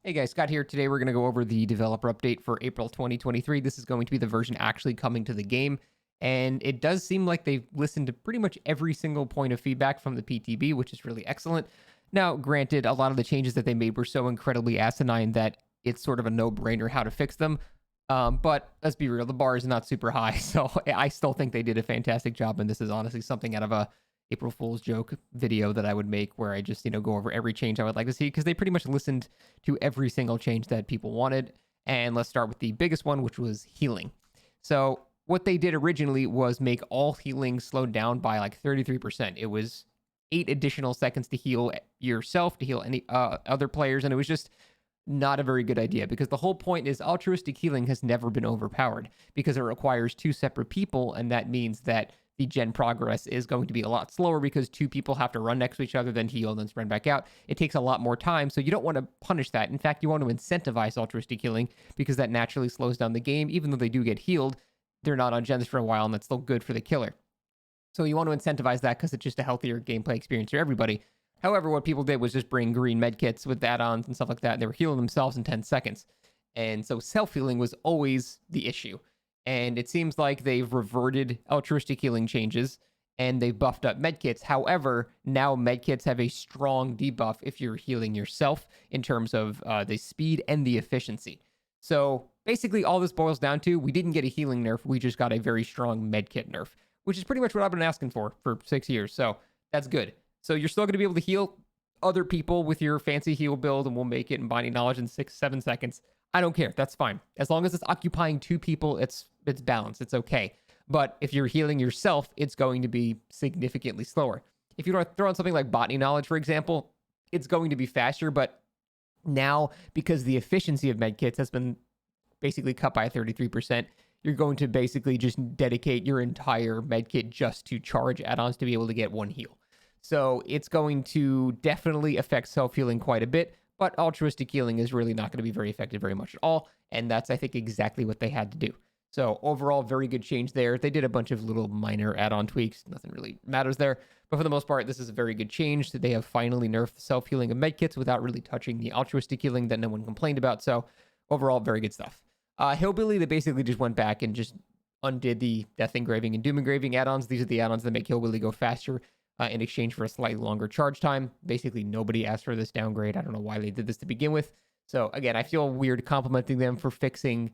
Hey guys, Scott here. Today we're going to go over the developer update for April 2023. This is going to be the version actually coming to the game. And it does seem like they've listened to pretty much every single point of feedback from the PTB, which is really excellent. Now, granted, a lot of the changes that they made were so incredibly asinine that it's sort of a no-brainer how to fix them. But let's be real, the bar is not super high. So I still think they did a fantastic job. And this is honestly something out of a April Fool's joke video that I would make where I just, go over every change I would like to see because they pretty much listened to every single change that people wanted. And let's start with the biggest one, which was healing. So, what they did originally was make all healing slowed down by like 33%. It was 8 additional seconds to heal yourself, to heal any other players. And it was just not a very good idea because the whole point is altruistic healing has never been overpowered because it requires two separate people. And that means that the gen progress is going to be a lot slower because two people have to run next to each other, then heal, then spread back out. It takes a lot more time, so you don't want to punish that. In fact, you want to incentivize altruistic healing because that naturally slows down the game. Even though they do get healed, they're not on gens for a while, and that's still good for the killer. So you want to incentivize that because it's just a healthier gameplay experience for everybody. However, what people did was just bring green medkits with add-ons and stuff like that, and they were healing themselves in 10 seconds. And so self-healing was always the issue. And it seems like they've reverted altruistic healing changes and they've buffed up medkits. However, now medkits have a strong debuff if you're healing yourself in terms of the speed and the efficiency. So basically, all this boils down to we didn't get a healing nerf, we just got a very strong medkit nerf, which is pretty much what I've been asking for 6 years. So that's good. So you're still going to be able to heal other people with your fancy heal build, and we'll make it in Binding Knowledge in 6-7 seconds. I don't care. That's fine. As long as it's occupying two people, it's balanced. It's okay. But if you're healing yourself, it's going to be significantly slower. If you throw on something like Botany Knowledge, for example, it's going to be faster. But now, because the efficiency of medkits has been basically cut by 33%, you're going to basically just dedicate your entire medkit just to charge add-ons to be able to get one heal. So it's going to definitely affect self-healing quite a bit, but altruistic healing is really not going to be very effective very much at all. And that's, I think, exactly what they had to do. So overall, very good change there. They did a bunch of little minor add-on tweaks. Nothing really matters there. But for the most part, this is a very good change. They have finally nerfed the self-healing of medkits without really touching the altruistic healing that no one complained about. So overall, very good stuff. Hillbilly, they basically just went back and just undid the Death Engraving and Doom Engraving add-ons. These are the add-ons that make Hillbilly go faster in exchange for a slightly longer charge time. Basically, nobody asked for this downgrade. I don't know why they did this to begin with. So again, I feel weird complimenting them for fixing.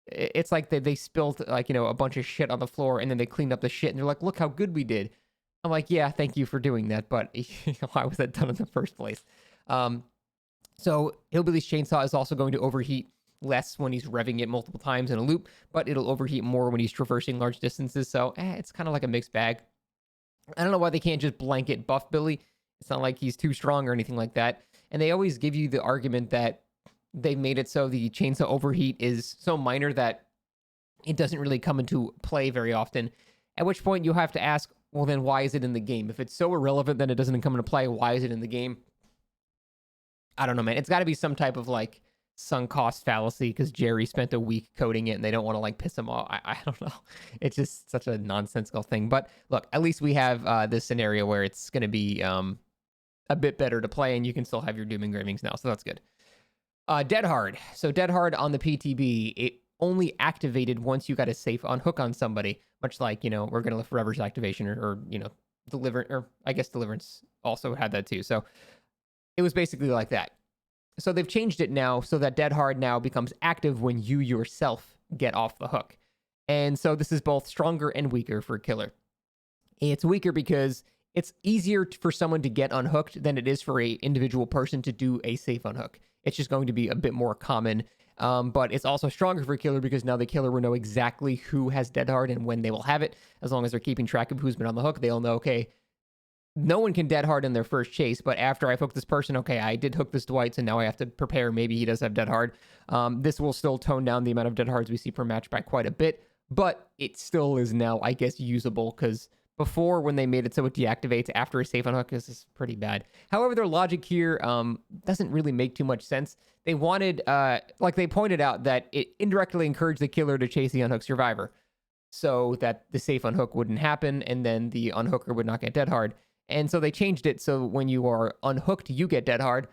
It's like they spilled a bunch of shit on the floor and then they cleaned up the shit and they're like, look how good we did. I'm like, yeah, thank you for doing that, but why was that done in the first place? So Hillbilly's chainsaw is also going to overheat less when he's revving it multiple times in a loop, but it'll overheat more when he's traversing large distances. So it's kind of like a mixed bag. I don't know why they can't just blanket buff Billy. It's not like he's too strong or anything like that. And they always give you the argument that they made it so the chainsaw overheat is so minor that it doesn't really come into play very often. At which point you have to ask, well, then why is it in the game? If it's so irrelevant that it doesn't come into play, why is it in the game? I don't know, man. It's got to be some type of sunk cost fallacy because Jerry spent a week coding it and they don't want to piss him off. I don't know. It's just such a nonsensical thing. But look, at least we have this scenario where it's going to be a bit better to play and you can still have your Doom engravings now. So that's good. Dead Hard. So Dead Hard on the PTB, it only activated once you got a safe unhook on somebody, much like, We're Gonna Live Forever's activation or Deliverance, or I guess Deliverance also had that too. So it was basically like that. So they've changed it now so that Dead Hard now becomes active when you yourself get off the hook. And so this is both stronger and weaker for Killer. It's weaker because it's easier for someone to get unhooked than it is for a individual person to do a safe unhook. It's just going to be a bit more common. But it's also stronger for Killer because now the Killer will know exactly who has Dead Hard and when they will have it. As long as they're keeping track of who's been on the hook, they'll know, okay, no one can Dead Hard in their first chase, but after I've hooked this person, okay, I did hook this Dwight, so now I have to prepare. Maybe he does have Dead Hard. This will still tone down the amount of Dead Hards we see per match by quite a bit, but it still is now, I guess, usable because before, when they made it so it deactivates after a safe unhook, this is pretty bad. However, their logic here doesn't really make too much sense. They wanted, they pointed out that it indirectly encouraged the Killer to chase the unhooked survivor so that the safe unhook wouldn't happen and then the unhooker would not get Dead Hard. And so they changed it so when you are unhooked, you get Dead Hard.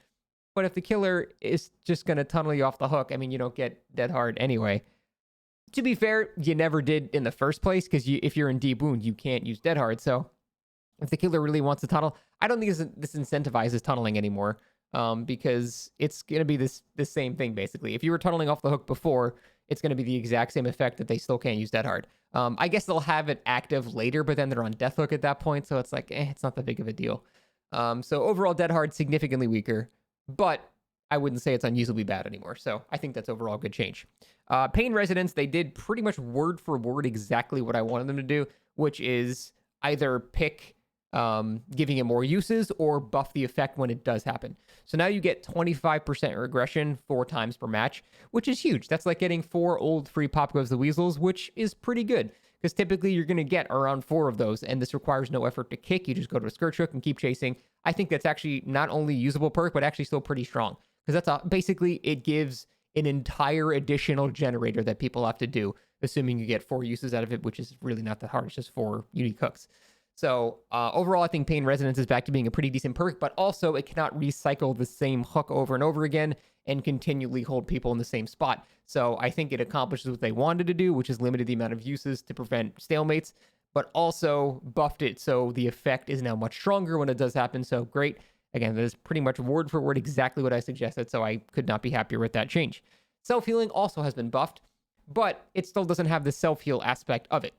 But if the killer is just going to tunnel you off the hook, I mean, you don't get dead hard anyway. To be fair, you never did in the first place, because if you're in deep wound, you can't use dead hard. So if the killer really wants to tunnel, I don't think this incentivizes tunneling anymore, because it's going to be the same thing, basically. If you were tunneling off the hook before, it's going to be the exact same effect that they still can't use dead hard. I guess they'll have it active later, but then they're on death hook at that point, so it's like, it's not that big of a deal. So overall, dead hard significantly weaker, but I wouldn't say it's unusably bad anymore. So I think that's overall a good change. Pain Resonance, they did pretty much word for word exactly what I wanted them to do, which is either pick giving it more uses or buff the effect when it does happen. So now you get 25% regression 4 times per match, which is huge. That's like getting 4 old free Pop Goes the Weasels, which is pretty good, because typically you're going to get around 4 of those, and this requires no effort to kick. You just go to a Scourge Hook and keep chasing. I think that's actually not only usable perk, but actually still pretty strong, because basically it gives an entire additional generator that people have to do, assuming you get 4 uses out of it, which is really not that hard. It's just 4 unique hooks. So overall, I think Pain Resonance is back to being a pretty decent perk, but also it cannot recycle the same hook over and over again and continually hold people in the same spot. So I think it accomplishes what they wanted to do, which is limited the amount of uses to prevent stalemates, but also buffed it so the effect is now much stronger when it does happen. So great. Again, that is pretty much word for word exactly what I suggested, so I could not be happier with that change. Self-healing also has been buffed, but it still doesn't have the self-heal aspect of it,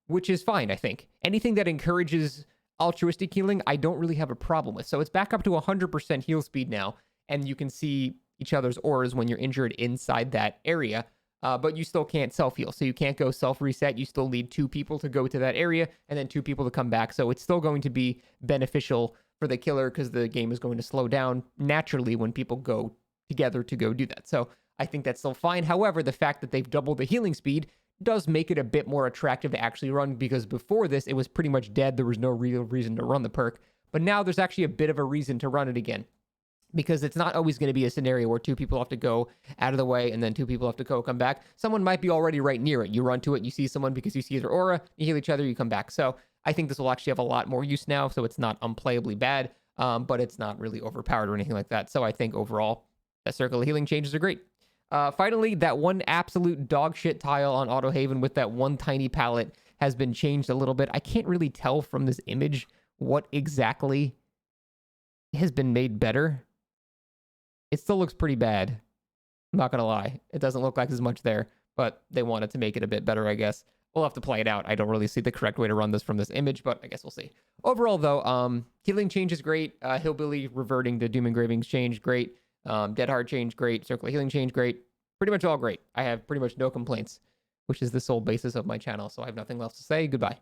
which is fine, I think. Anything that encourages altruistic healing, I don't really have a problem with. So it's back up to 100% heal speed now, and you can see each other's auras when you're injured inside that area, but you still can't self-heal. So you can't go self-reset. You still need 2 people to go to that area, and then 2 people to come back. So it's still going to be beneficial for the killer, because the game is going to slow down naturally when people go together to go do that. So I think that's still fine. However, the fact that they've doubled the healing speed does make it a bit more attractive to actually run, because before this, it was pretty much dead. There was no real reason to run the perk. But now there's actually a bit of a reason to run it again, because it's not always going to be a scenario where 2 people have to go out of the way and then 2 people have to go come back. Someone might be already right near it. You run to it, you see someone because you see their aura, you heal each other, you come back. So I think this will actually have a lot more use now, so it's not unplayably bad, but it's not really overpowered or anything like that. So I think overall, that circle of healing changes are great. Finally, that one absolute dog shit tile on Auto Haven with that one tiny pallet has been changed a little bit. I can't really tell from this image what exactly has been made better. It still looks pretty bad. I'm not going to lie. It doesn't look like there's much there, but they wanted to make it a bit better, I guess. We'll have to play it out. I don't really see the correct way to run this from this image, but I guess we'll see. Overall, though, healing change is great. Hillbilly reverting to Doom Engravings change, great. Dead Hard change, great. Circle of Healing change, great. Pretty much all great. I have pretty much no complaints, which is the sole basis of my channel, so I have nothing else to say. Goodbye.